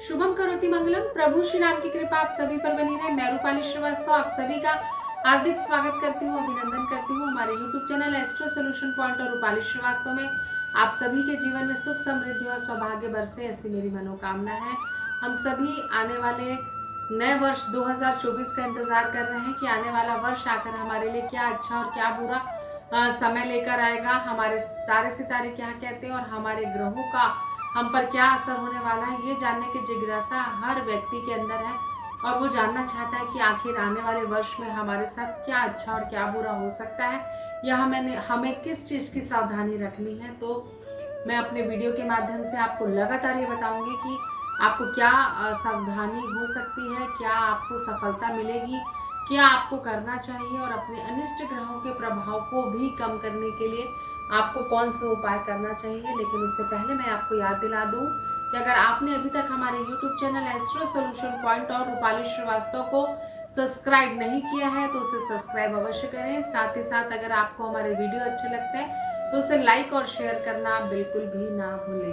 शुभम करोति मंगलम। प्रभु श्री राम की कृपा आप सभी पर बनी रहे। मैं रूपाली श्रीवास्तव आप सभी का हार्दिक स्वागत करती हूँ, अभिनंदन करती हूँ हमारे YouTube channel astro solution point और रूपाली श्रीवास्तव में। आप सभी के जीवन में सुख समृद्धि और सौभाग्य बरसे, ऐसी मेरी मनोकामना है। हम सभी आने वाले नए वर्ष 2024 का इंतजार कर रहे हैं कि आने वाला वर्ष आकर हमारे लिए क्या अच्छा और क्या बुरा समय लेकर आएगा। हमारे तारे सितारे क्या कहते हैं और हमारे ग्रहों का हम पर क्या असर होने वाला है, ये जानने की जिज्ञासा हर व्यक्ति के अंदर है और वो जानना चाहता है कि आखिर आने वाले वर्ष में हमारे साथ क्या अच्छा और क्या बुरा हो सकता है, या हमें किस चीज की सावधानी रखनी है। तो मैं अपने वीडियो के माध्यम से आपको लगातार ये बताऊंगी कि आपको क्या सावधानी हो सकती है, क्या आपको सफलता मिलेगी, क्या आपको करना चाहिए और अपने अनिष्ट ग्रहों के प्रभाव को भी कम करने के लिए आपको कौन सा उपाय करना चाहिए। लेकिन उससे पहले मैं आपको याद दिला दूं कि अगर आपने अभी तक हमारे YouTube channel astro solution point और रूपाली श्रीवास्तव को सब्सक्राइब नहीं किया है तो उसे सब्सक्राइब अवश्य करें। साथ ही साथ अगर आपको हमारे वीडियो अच्छे लगते हैं तो उसे लाइक और शेयर करना बिल्कुल भी ना भूलें।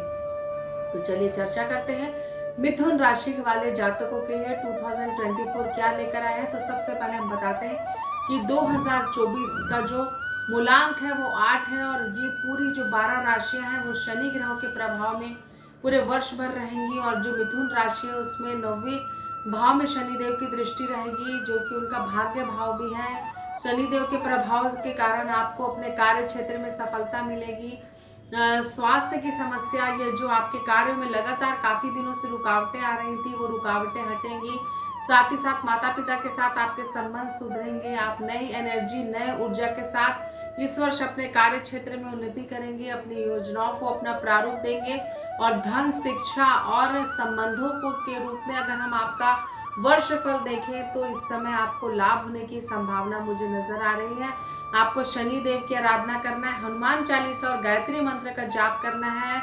तो चलिए चर्चा करते हैं मिथुन राशि वाले जातकों के लिए 2024 क्या लेकर आया है। तो सबसे पहले हम बताते हैं कि 2024 का जो मूलांक है वो 8 है और ये पूरी जो 12 राशियां हैं वो शनि ग्रहों के प्रभाव में पूरे वर्ष भर रहेंगी। और जो मिथुन राशि है उसमें 9वें भाव में शनिदेव की दृष्टि रहेगी, जो कि उनका भाग्य भाव भी है। शनिदेव के प्रभाव के कारण आपको अपने कार्य क्षेत्र में सफलता मिलेगी। स्वास्थ्य की समस्या, ये जो आपके कार्यों में लगातार काफी दिनों से रुकावटें आ रही थी वो रुकावटें हटेंगी। साथ ही साथ माता पिता के साथ आपके संबंध सुधरेंगे। आप नई एनर्जी, नए ऊर्जा के साथ इस वर्ष अपने कार्य क्षेत्र में उन्नति करेंगे, अपनी योजनाओं को अपना प्रारूप देंगे और धन, शिक्षा और संबंधों को के रूप में अगर हम आपका वर्ष फल देखें तो इस समय आपको लाभ होने की संभावना मुझे नजर आ रही है। आपको शनि देव की आराधना करना है, हनुमान चालीसा और गायत्री मंत्र का जाप करना है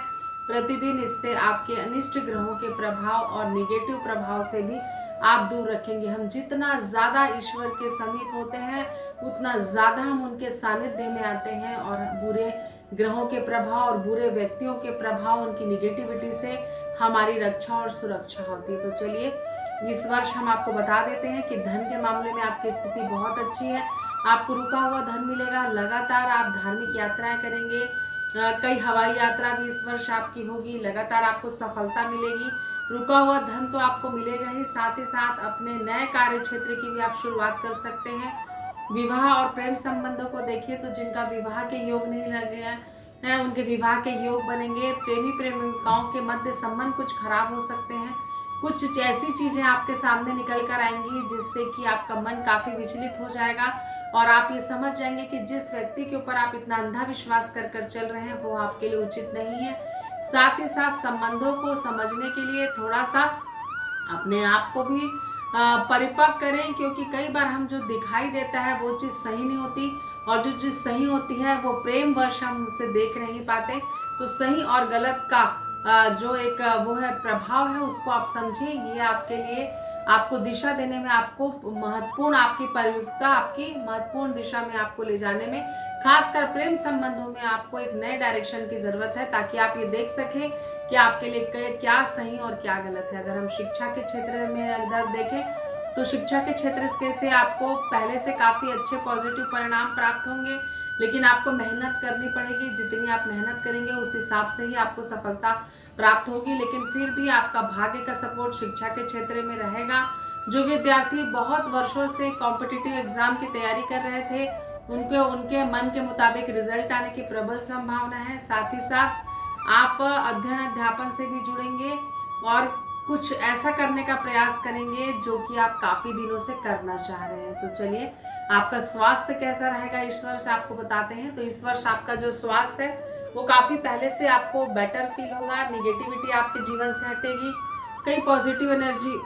प्रतिदिन। इससे आपके अनिष्ट ग्रहों के प्रभाव और निगेटिव प्रभाव से भी आप दूर रखेंगे। हम जितना ज्यादा ईश्वर के समीप होते हैं उतना ज्यादा हम उनके सानिध्य में आते हैं और बुरे ग्रहों के प्रभाव और बुरे व्यक्तियों के प्रभाव, उनकी निगेटिविटी से हमारी रक्षा और सुरक्षा होती है। तो चलिए इस वर्ष हम आपको बता देते हैं कि धन के मामले में आपकी स्थिति बहुत अच्छी है। आपको रुका हुआ धन मिलेगा। लगातार आप धार्मिक यात्राएं करेंगे, कई हवाई यात्रा भी इस वर्ष आपकी होगी। लगातार आपको सफलता मिलेगी। रुका हुआ धन तो आपको मिलेगा ही, साथ ही साथ अपने नए कार्य क्षेत्र की भी आप शुरुआत कर सकते हैं। विवाह और प्रेम संबंधों को देखिए तो जिनका विवाह के योग नहीं लगे हैं उनके विवाह के योग बनेंगे। प्रेमी प्रेमिकाओं के मध्य संबंध कुछ खराब हो सकते हैं। कुछ ऐसी चीजें आपके सामने निकल कर आएंगी जिससे कि आपका मन काफी विचलित हो जाएगा और आप ये समझ जाएंगे कि जिस व्यक्ति के ऊपर आप इतना अंधा विश्वास कर कर चल रहे हैं वो आपके लिए उचित नहीं है। साथ ही साथ संबंधों को समझने के लिए थोड़ा सा अपने आप को भी परिपक्व करें, क्योंकि कई बार हम जो दिखाई देता है वो चीज सही नहीं होती और जो चीज सही होती है वो प्रेम वश हम उसे देख नहीं पाते। तो सही और गलत का जो एक वो है प्रभाव है उसको आप समझिए। ये आपके लिए, आपको दिशा देने में, आपको महत्वपूर्ण, आपकी परिपक्वता आपकी महत्वपूर्ण दिशा में आपको ले जाने में, खासकर प्रेम संबंधों में आपको एक नए डायरेक्शन की जरूरत है ताकि आप ये देख सकें कि आपके लिए क्या सही और क्या गलत है। अगर हम शिक्षा के क्षेत्र में अगर देखें तो शिक्षा के क्षेत्र से आपको पहले से काफी अच्छे पॉजिटिव परिणाम प्राप्त होंगे, लेकिन आपको मेहनत करनी पड़ेगी। जितनी आप मेहनत करेंगे उस हिसाब से ही आपको सफलता प्राप्त होगी। लेकिन फिर भी आपका भाग्य का सपोर्ट शिक्षा के क्षेत्र में रहेगा। जो विद्यार्थी बहुत वर्षों से कॉम्पिटिटिव एग्जाम की तैयारी कर रहे थे उनके मन के मुताबिक रिजल्ट आने की प्रबल संभावना है। साथ ही साथ आप अध्ययन अध्यापन से भी जुड़ेंगे और कुछ ऐसा करने का प्रयास करेंगे जो कि आप काफी दिनों से करना चाह रहे हैं। तो चलिए आपका स्वास्थ्य कैसा रहेगा इस वर्ष आपको बताते हैं। तो इस वर्ष आपका जो स्वास्थ्य है वो काफी पहले से आपको बेटर फील होगा। निगेटिविटी आपके जीवन से हटेगी, कई पॉजिटिव एनर्जी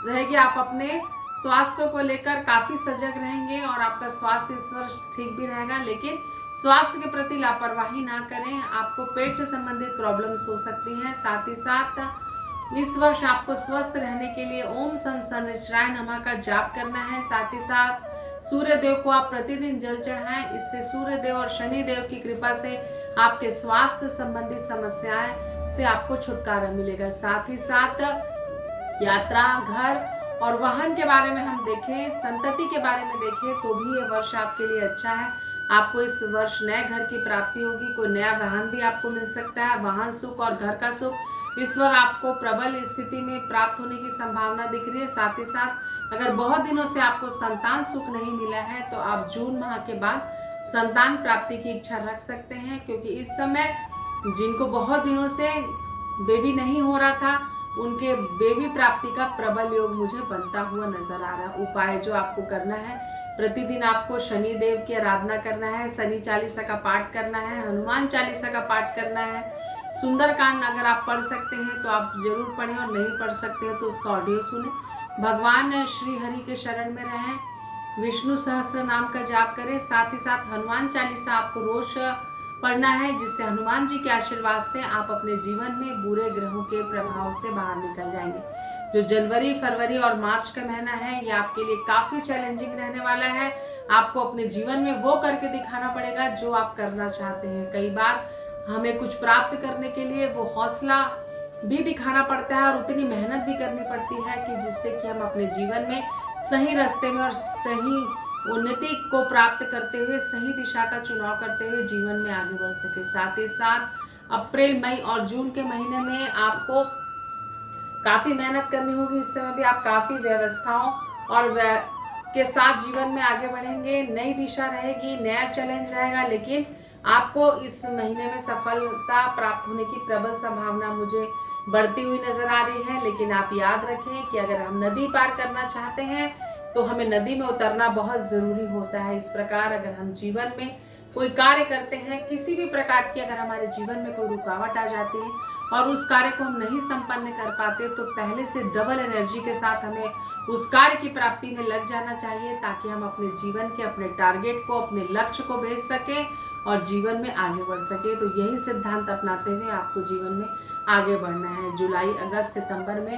रहेगी। आप अपने स्वास्थ्य को लेकर काफी सजग रहेंगे और आपका स्वास्थ्य इस वर्ष ठीक भी रहेगा। लेकिन स्वास्थ्य के प्रति लापरवाही ना करें, आपको पेट से संबंधित प्रॉब्लम्स हो सकती हैं। साथ ही साथ इस वर्ष आपको स्वस्थ रहने के लिए ओम सम शनिश्चराय नमः का जाप करना है। साथ ही साथ सूर्य देव को आप प्रतिदिन जल चढ़ाएं। इससे सूर्य देव और शनि देव की कृपा से आपके स्वास्थ्य संबंधित समस्याएं से आपको छुटकारा मिलेगा। साथ ही साथ यात्रा, घर और वाहन के बारे में हम देखें, संतति के बारे में देखें तो भी ये वर्ष आपके लिए अच्छा है। आपको इस वर्ष नए घर की प्राप्ति होगी, कोई नया वाहन भी आपको मिल सकता है। वाहन सुख और घर का सुख इस बार आपको प्रबल स्थिति में प्राप्त होने की संभावना दिख रही है। साथ ही साथ अगर बहुत दिनों से आपको संतान सुख नहीं मिला है तो आप जून माह के बाद संतान प्राप्ति की इच्छा रख सकते हैं, क्योंकि इस समय जिनको बहुत दिनों से बेबी नहीं हो रहा था उनके बेबी प्राप्ति का प्रबल योग मुझे बनता हुआ नजर आ रहा है। उपाय जो आपको करना है, प्रतिदिन आपको शनि देव की आराधना करना है, शनि चालीसा का पाठ करना है, हनुमान चालीसा का पाठ करना है। सुंदरकांड अगर आप पढ़ सकते हैं तो आप जरूर पढ़ें, और नहीं पढ़ सकते हैं तो उसका ऑडियो सुने। भगवान श्री हरि के शरण में रहें, विष्णु सहस्त्र नाम का जाप करें। साथ ही साथ हनुमान चालीसा आपको रोज पढ़ना है, जिससे हनुमान जी के आशीर्वाद से आप अपने जीवन में बुरे ग्रहों के प्रभाव से बाहर निकल जाएंगे। जो जनवरी, फरवरी और मार्च का महीना है ये आपके लिए काफी चैलेंजिंग रहने वाला है। आपको अपने जीवन में वो करके दिखाना पड़ेगा जो आप करना चाहते हैं। कई बार हमें कुछ प्राप्त करने के लिए वो हौसला भी दिखाना पड़ता है और उतनी मेहनत भी करनी पड़ती है कि जिससे कि हम अपने जीवन में सही रास्ते में और सही उन्नति को प्राप्त करते हुए, सही दिशा का चुनाव करते हुए जीवन में आगे बढ़ सके। साथ ही साथ अप्रैल, मई और जून के महीने में आपको काफी मेहनत करनी होगी। इस समय भी आप काफी व्यवस्थाओं और के साथ जीवन में आगे बढ़ेंगे। नई दिशा रहेगी, नया चैलेंज रहेगा, लेकिन आपको इस महीने में सफलता प्राप्त होने की प्रबल संभावना मुझे बढ़ती हुई नजर आ रही है। लेकिन आप याद रखें कि अगर हम नदी पार करना चाहते हैं तो हमें नदी में उतरना बहुत जरूरी होता है। इस प्रकार अगर हम जीवन में कोई कार्य करते हैं, किसी भी प्रकार की अगर हमारे जीवन में कोई रुकावट आ जाती है और उस कार्य को हम नहीं संपन्न कर पाते तो पहले से डबल एनर्जी के साथ हमें उस कार्य की प्राप्ति में लग जाना चाहिए, ताकि हम अपने जीवन के अपने टारगेट को, अपने लक्ष्य को भेज सके और जीवन में आगे बढ़ सके। तो यही सिद्धांत अपनाते हुए आपको जीवन में आगे बढ़ना है। जुलाई, अगस्त, सितंबर में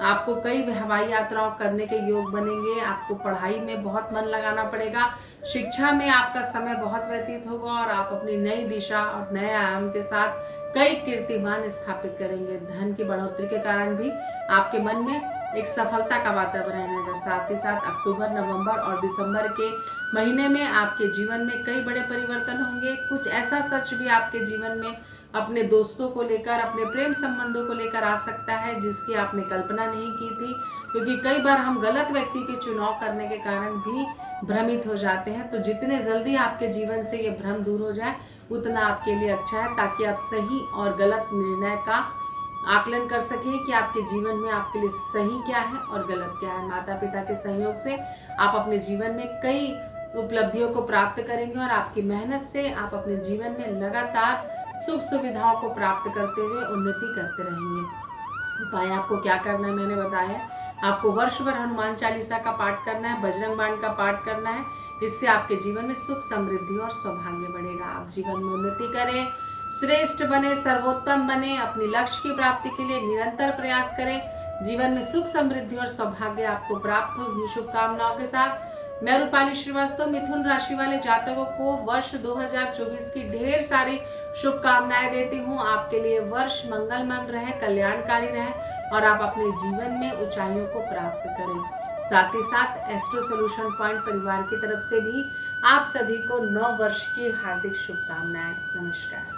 आपको कई हवाई यात्राओं करने के योग बनेंगे। आपको पढ़ाई में बहुत मन लगाना पड़ेगा, शिक्षा में आपका समय बहुत व्यतीत होगा और आप अपनी नई दिशा और नए आयाम के साथ कई कीर्तिमान स्थापित करेंगे। धन की बढ़ोतरी के कारण भी आपके मन में एक सफलता का वातावरण रहेगा। साथ ही साथ अक्टूबर, नवंबर और दिसंबर के महीने में आपके जीवन में कई बड़े परिवर्तन होंगे। कुछ ऐसा सच भी आपके जीवन में अपने दोस्तों को लेकर, अपने प्रेम संबंधों को लेकर आ सकता है जिसकी आपने कल्पना नहीं की थी, क्योंकि कई बार हम गलत व्यक्ति के चुनाव करने के कारण भी भ्रमित हो जाते हैं। तो जितने जल्दी आपके जीवन से ये भ्रम दूर हो जाए उतना आपके लिए अच्छा है, ताकि आप सही और गलत निर्णय का आकलन कर सकें कि आपके जीवन में आपके लिए सही क्या है और गलत क्या है। माता पिता के सहयोग से आप अपने जीवन में कई उपलब्धियों को प्राप्त करेंगे और आपकी मेहनत से आप अपने जीवन में लगातार सुख सुविधाओं को प्राप्त करते हुए उन्नति करते रहेंगे। उपाय आपको क्या करना है मैंने बताया। आपको वर्ष भर हनुमान चालीसा का पाठ करना है, बजरंग बाण का पाठ करना है। इससे आपके जीवन में सुख, समृद्धि और सौभाग्य बढ़ेगा। आप जीवन में उन्नति करें, श्रेष्ठ बने, सर्वोत्तम बने, अपनी लक्ष्य की प्राप्ति के लिए निरंतर प्रयास करें। जीवन में सुख, समृद्धि और सौभाग्य आपको प्राप्त हो, इन्हीं शुभकामनाओं के साथ मैं रूपाली श्रीवास्तव मिथुन राशि वाले जातकों को वर्ष 2024 की ढेर सारी शुभकामनाएं देती हूँ। आपके लिए वर्ष मंगलमय रहे, कल्याणकारी रहे और आप अपने जीवन में ऊंचाइयों को प्राप्त करें। साथ ही साथ एस्ट्रो सॉल्यूशन पॉइंट परिवार की तरफ से भी आप सभी को नव वर्ष की हार्दिक शुभकामनाएं। नमस्कार।